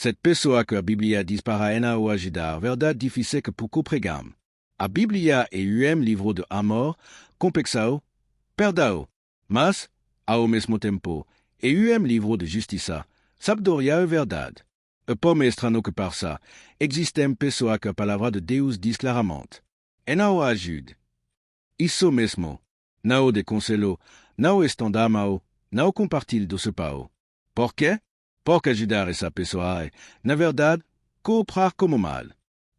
Cette pessoa que a Biblia diz para Enao ajudar, verdade difícil que pouco pregam. A Biblia e livro de amor, complexao, perdao, mas, ao mesmo tempo, e livro de justiça, sabedoria e verdade. E como estrano que par ça, existem pessoa que a palavra de Deus diz claramente. Enao ajude. Isso mesmo. Não de conselho, não estanda mal, não compartilhe do seu pau. Por quê? Porque ajudar essa pessoa é, na verdade, cooperar como mal.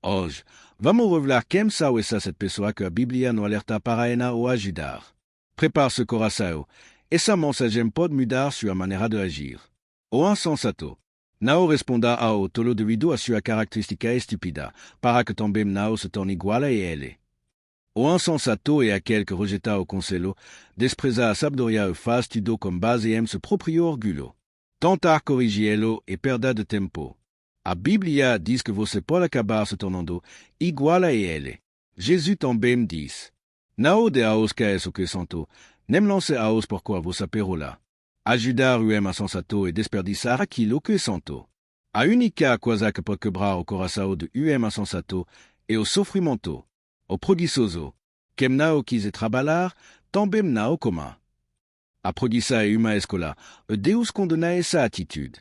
Hoje, vamos revelar quem são essa pessoa que a Bíblia nos alerta para Enao ajudar. Prepare seu coração. Essa mensagem pode mudar sua maneira de agir. O insensato. Não responda ao tolo devido a sua característica estúpida, para que também não se torne igual a ele. O insensato é aquele que rejeta o conselho, despreza a sabedoria e faz tudo com base em seu próprio orgulho. Tentar corrigi-lo é perda de tempo. A Bíblia diz que você pode acabar se tornando igual a ele. Jesus também diz: não de aos que é o que santo, nem lance aos por quoi você perola. Ajudar o insensato é desperdiçar aquilo que é santo. A única coisa que pode quebrar o coração do insensato é o sofrimento. O preguiçoso, quem não quis trabalhar, também não coma. A preguiça é uma escola, e Deus condena essa atitude.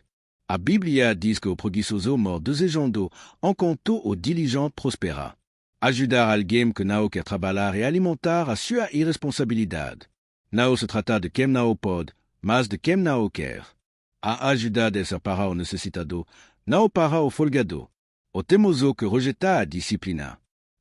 A Bíblia diz que o preguiçoso mor desejando, enquanto o diligente prospera. Ajudar alguém que não quer trabalhar e alimentar a sua irresponsabilidade. Não se trata de quem não pode, mas de quem não quer. A ajuda dessa para o necessitado, não para o folgado. O teimoso que rejeta a disciplina.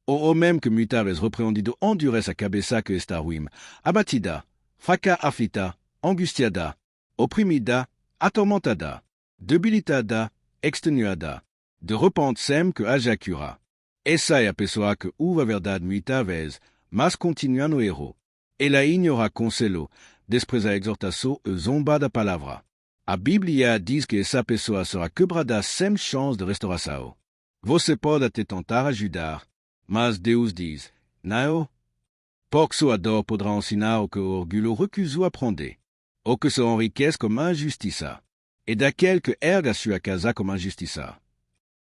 O homem que muitas vezes repreendido endurece a cabeça que está ruim, abatida, fraca aflita, angustiada, oprimida, atormentada, debilitada, extenuada. De repente sem que haja cura. Essa é a pessoa que ouve a verdade muitas vezes, mas continua no erro. Ela ignora conselho, despreza a exortação e zomba da palavra. A Bíblia diz que essa pessoa será quebrada sem chance de restauração. Você pode até tentar ajudar, mas Deus diz: não. Porque sua dor poderá ensinar o que o orgulho recusou aprender, ou que se enriquece com a injustiça, e daquele que erga sua casa com a injustiça.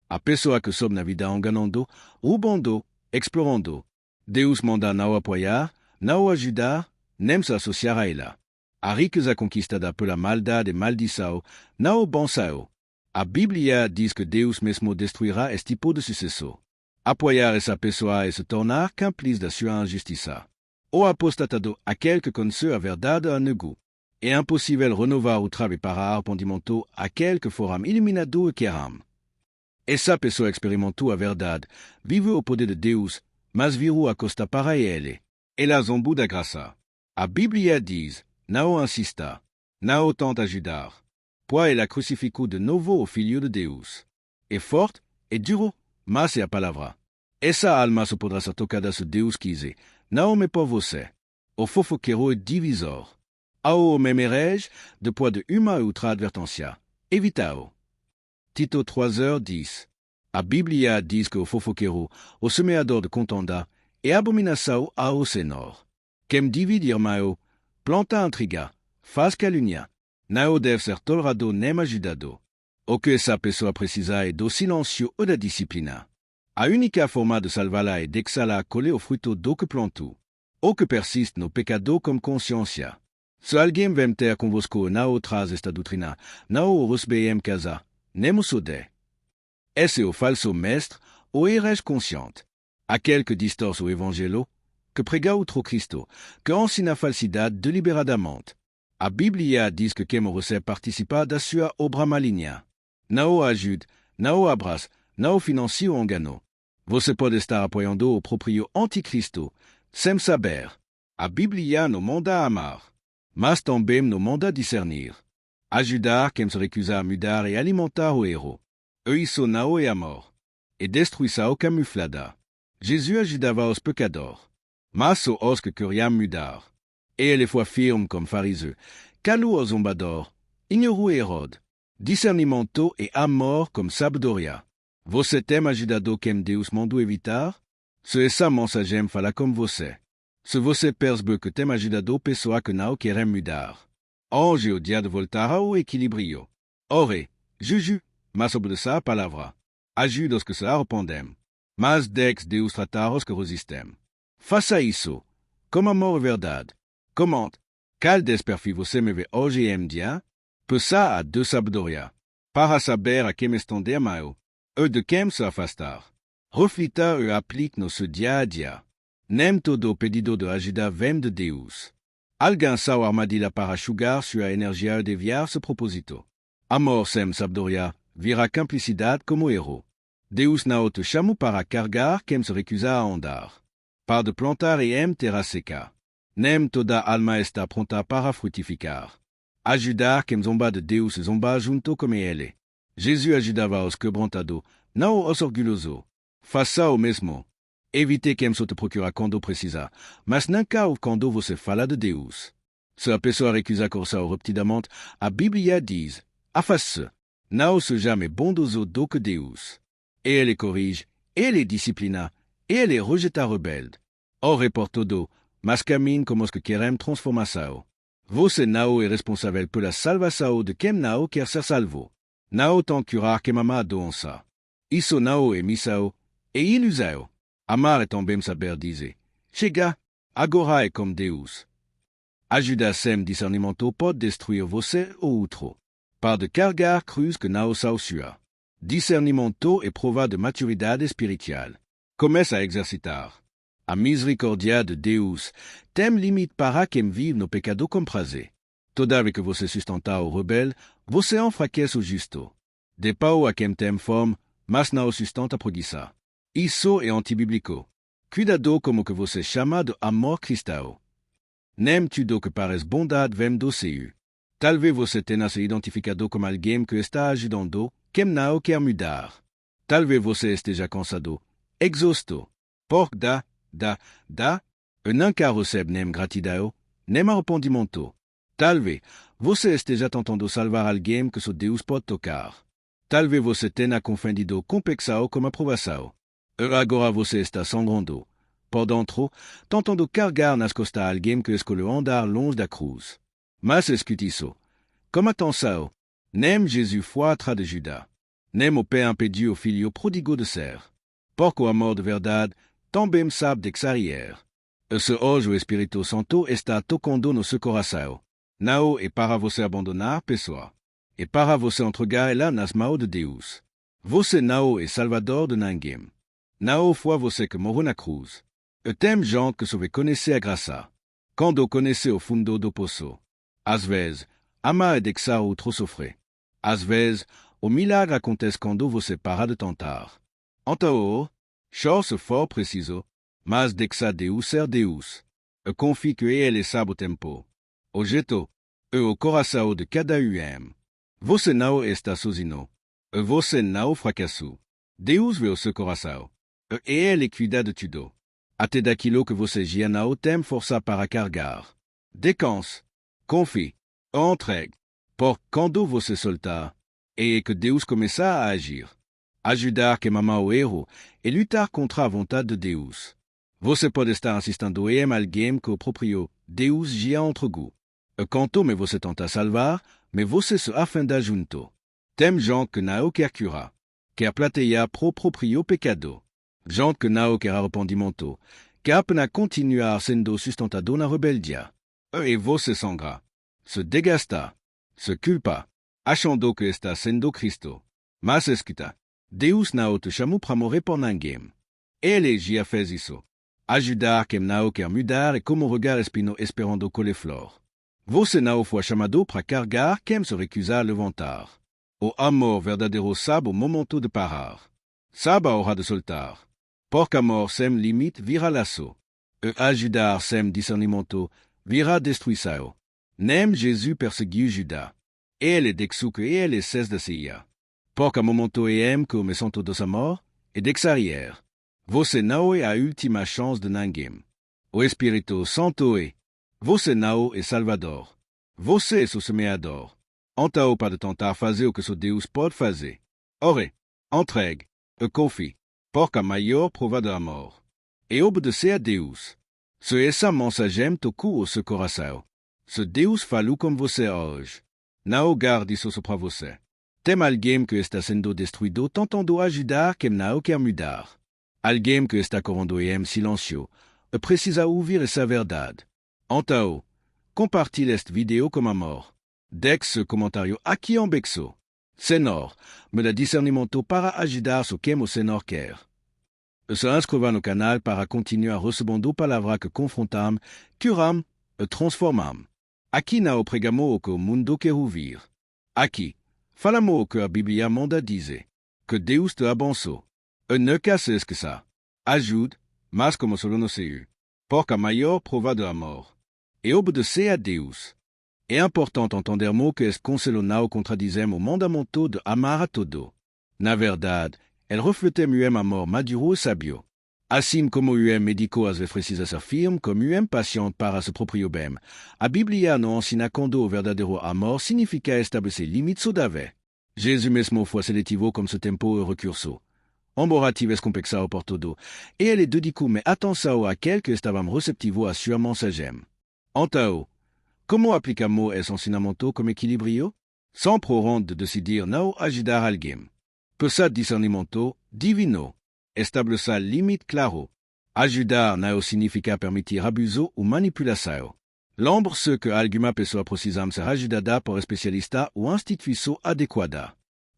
A pessoa que sobe na vida enganando, roubando, explorando. Deus manda não apoiar, não ajudar, nem se associar a ela. A riqueza conquistada pela maldade e maldição não abençoa. A Bíblia diz que Deus mesmo destruirá este tipo de sucesso. Apoiar essa pessoa é se tornar cúmplice da sua injustiça. O apostatado, aquele que conheceu a verdade a nego. É impossível renovar o trabalho para arrependimento aquele que foram eliminado e queram. Essa pessoa experimentou a verdade, vive o poder de Deus, mas virou a costa para ele. Ela zombou da graça. A Bíblia diz: não insista, não tente ajudar, pois ela crucificou de novo o Filho de Deus. É forte, é duro, mas é a palavra. Essa alma só poderá ser tocada se Deus quiser, não me por você. O fofoqueiro é divisor. Ao mesmo herege, depois de uma outra advertência, evita-o. Tito 3:10. A Bíblia diz que o fofoqueiro, o semeador de contenda, é abominação ao Senhor. Quem divide irmão, planta intriga, faz calúnia. Não deve ser tolerado nem ajudado. O que essa pessoa precisa é do silêncio ou da disciplina. A única forma de salvá-la é deixá-la colher o fruto do que plantou. Ou que persiste no pecado com consciência. Se alguém vem ter convosco não traz esta doutrina, não o recebe em casa, nem o sode. Esse é o falso mestre, o herege consciente. Aquele que distorce o evangelho, que prega outro Cristo, que ensina a falsidade deliberadamente. A Bíblia diz que quem o recebe participa da sua obra maligna. Não o ajude, não o abraça, não o financia o engano. Você pode estar apoiando o próprio anticristo, sem saber. A Bíblia nos manda amar, mas também nos manda discernir. Ajudar quem se recusa a mudar e alimentar o erro. E isso não é amor. É destruição camuflada. Jesus ajudava os pecadores, mas só os que queriam mudar. E ele foi firme como fariseu, calou o zombador, ignorou Herode. Discernimento e amor como sabedoria. Você tem ajudado quem Deus mandou evitar? Se essa mensagem fala com você. Se você percebe que tem ajudado pessoas que não querem mudar. Hoje é o dia de voltar ao equilíbrio. Ore, Juju, mas obedeceu a palavra. Ajuda os que se arrependem. Mas dex Deus tratar os que resistem. Faça isso. Com amor e verdade. Comente. Qual desperfio você me vê hoje e dia? Pensa a de sabedoria. Para saber a quem estender mal. E de quem se afastar. Reflita e aplique no seu dia a dia. Nem todo pedido de ajuda vem de Deus. Alguém sabe armadilha para sugar sua energia e desviar seu propósito. Amor sem sabedoria vira cumplicidade como erro. Deus não te chamou para carregar quem se recusa a andar. Para de plantar e terra seca. Nem toda alma está pronta para frutificar. Ajudar quem zomba de Deus e zomba junto como ele. Jesus ajudava os quebrantados, não os orgulhosos. Faça o mesmo. Evite quem só te procura quando precisa, mas nunca quando você fala de Deus. Se a pessoa recusa correr repetidamente, a Bíblia diz, afaste-se. Não seja mais bondoso do que Deus. Ele corrige, ele disciplina, ele rejeta rebelde. Ore por tudo, mas caminhe como os que querem transformação. Você não é responsável pela salvação de quem não quer ser salvo. Não tem curar quem ama a doença. Isso não é missão, é ilusão. Amar é também saber dizer, chega, agora é como Deus. Ajuda sem discernimento pode destruir você ou outro. Par de carregar cruz que não são sua. Discernimento é prova de maturidade espiritual. Comece a exercitar. A misericórdia de Deus tem limite para quem vive no pecado com prazer. Toda vez que você sustenta o rebelde, você enfraquece o justo. Dê pau a quem tem fome, mas não sustenta a preguiça. Isso é antibíblico. Cuidado como que você chama de amor cristão. Nem tudo que parece bondade vem do céu. Talvez você tenha se identificado como alguém que está ajudando quem não quer mudar. Talvez você esteja cansado, exausto, por dá, e nunca recebe nem gratidão, nem arrependimento. Talvez você esteja tentando salvar alguém que só Deus pode tocar. Talvez você tenha confundido complexão com aprovação. E agora você está sangrando, por dentro, tentando carregar nas costas alguém que escolheu andar longe da cruz. Mas escute isso. Comme atenção, nem Jesus foi atrás de Judas, nem o Pai impediu o filho pródigo de ser. Porque o amor de verdade também sabe deixar. E se hoje o Espírito Santo está tocando no seu coração, não é para você abandonar a pessoa, é para você entregar ela nas mãos de Deus. Você não é salvador de ninguém. Não foi você que morreu na cruz. E tem gente que só veut conhecer a graça. Quando conhece o fundo do poço. Às vezes, amar é deixar outro sofrer. Às vezes, o milagre acontece quando você para de tentar. Então, chore se for preciso, mas deixa Deus ser Deus. E confie que ele sabe o tempo. O jeito e o coração de cada um. Você não está sozinho. E você não fracassou. Deus vê o seu coração. E ele cuida de tudo. Até daquilo que você já não tem força para carregar. Descanse. Confie. Entregue. Por quando você soltar, é que Deus começa a agir. Ajudar quem ama o erro e lutar contra a vontade de Deus. Você pode estar assistindo em alguém que o próprio Deus já entregou. E quanto mais você tenta salvar, mas você se afunda junto. Tem gente que não quer curar, quer platear pro próprio pecado. Gente que não quer arrependimento, que apenas continuar sendo sustentado na rebeldia. E você sangra, se desgasta, se culpa, achando que está sendo Cristo. Mas escuta, Deus não te chamou para morrer por ninguém. Ele já fez isso. Ajudar quem não quer mudar é como um regard espino esperando colher flor. Você não foi chamado para carregar quem se recusa a levantar. O amor verdadeiro sabe o momento de parar. Sabe a hora de soltar. Porque amor sem limite vira laço. E ajudar sem discernimento vira destruição. Nem Jesus perseguiu Judas. Ele deixou que ele cesse de ser. Porque momento é que me santo de sa mort e deixaria. Você não é a última chance de ninguém. O Espírito Santo é. Você não é Salvador. Você é seu semeador. Então, para tentar fazer o que seu Deus pode fazer. Ore, entregue e confie. Porque a maior prova de amor é obedecer a Deus. Se essa mensagem tocou o seu coração, se Deus falou com você hoje, não guarde isso para você. Tem alguém que está sendo destruído tentando ajudar quem não quer mudar. Alguém que está correndo em silêncio e precisa ouvir essa verdade. Então, compartilhe este vídeo com amor. Deixe comentário aqui embaixo. Senhor, me dá discernimento para ajudar ce que o Senhor quer. E se inscreva no canal para continuar recebendo palavras que confrontam, curam e transformam. Aqui não pregamos o que o mundo quer ouvir. Aqui, falamos o que a Bíblia manda dizer. Que Deus te abençoe. E não se esqueça. Ajude, mas como solo no sei. Porque a maior prova de amor é obedecer a Deus. É importante entendermos que este conselho não contradizem o mandamento de amar a todo. Na verdade, ele reflete um amor maduro e sábio. Assim como um médico às vezes precisa ser firme, como um paciente para seu próprio bem, a Bíblia nos ensina quando o verdadeiro amor significa estabelecer limites saudáveis. Jesus mesmo foi seletivo como seu tempo e recurso. Embora tivesse complexado por tudo, e ele dedicou mais atenção àquele que estavam receptivos à sua mensagem. Então, como aplicamos esse ensinamento como equilíbrio? Sempre honte de decidir não ajudar alguém. Por ce discernimento divino, estabelecer limite claro. Ajudar não significa permitir abuso ou manipulação. Lembre-se que alguma pessoa precisa ser ajudada por especialista ou instituição adequada.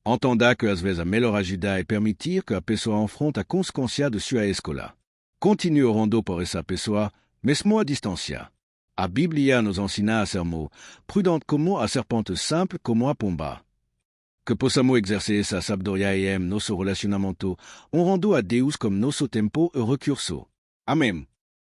Entenda que às vezes a melhor ajuda é permitir que a pessoa enfrente a consequência de sua escolha. Continue orando por essa pessoa, mesmo à distância. A Bíblia nos ensina a sermos prudentes como a serpente simple como a pomba. Que possamos exercer essa sabedoria em nosso relacionamento, honrando a Deus como nosso tempo e recurso. Amém.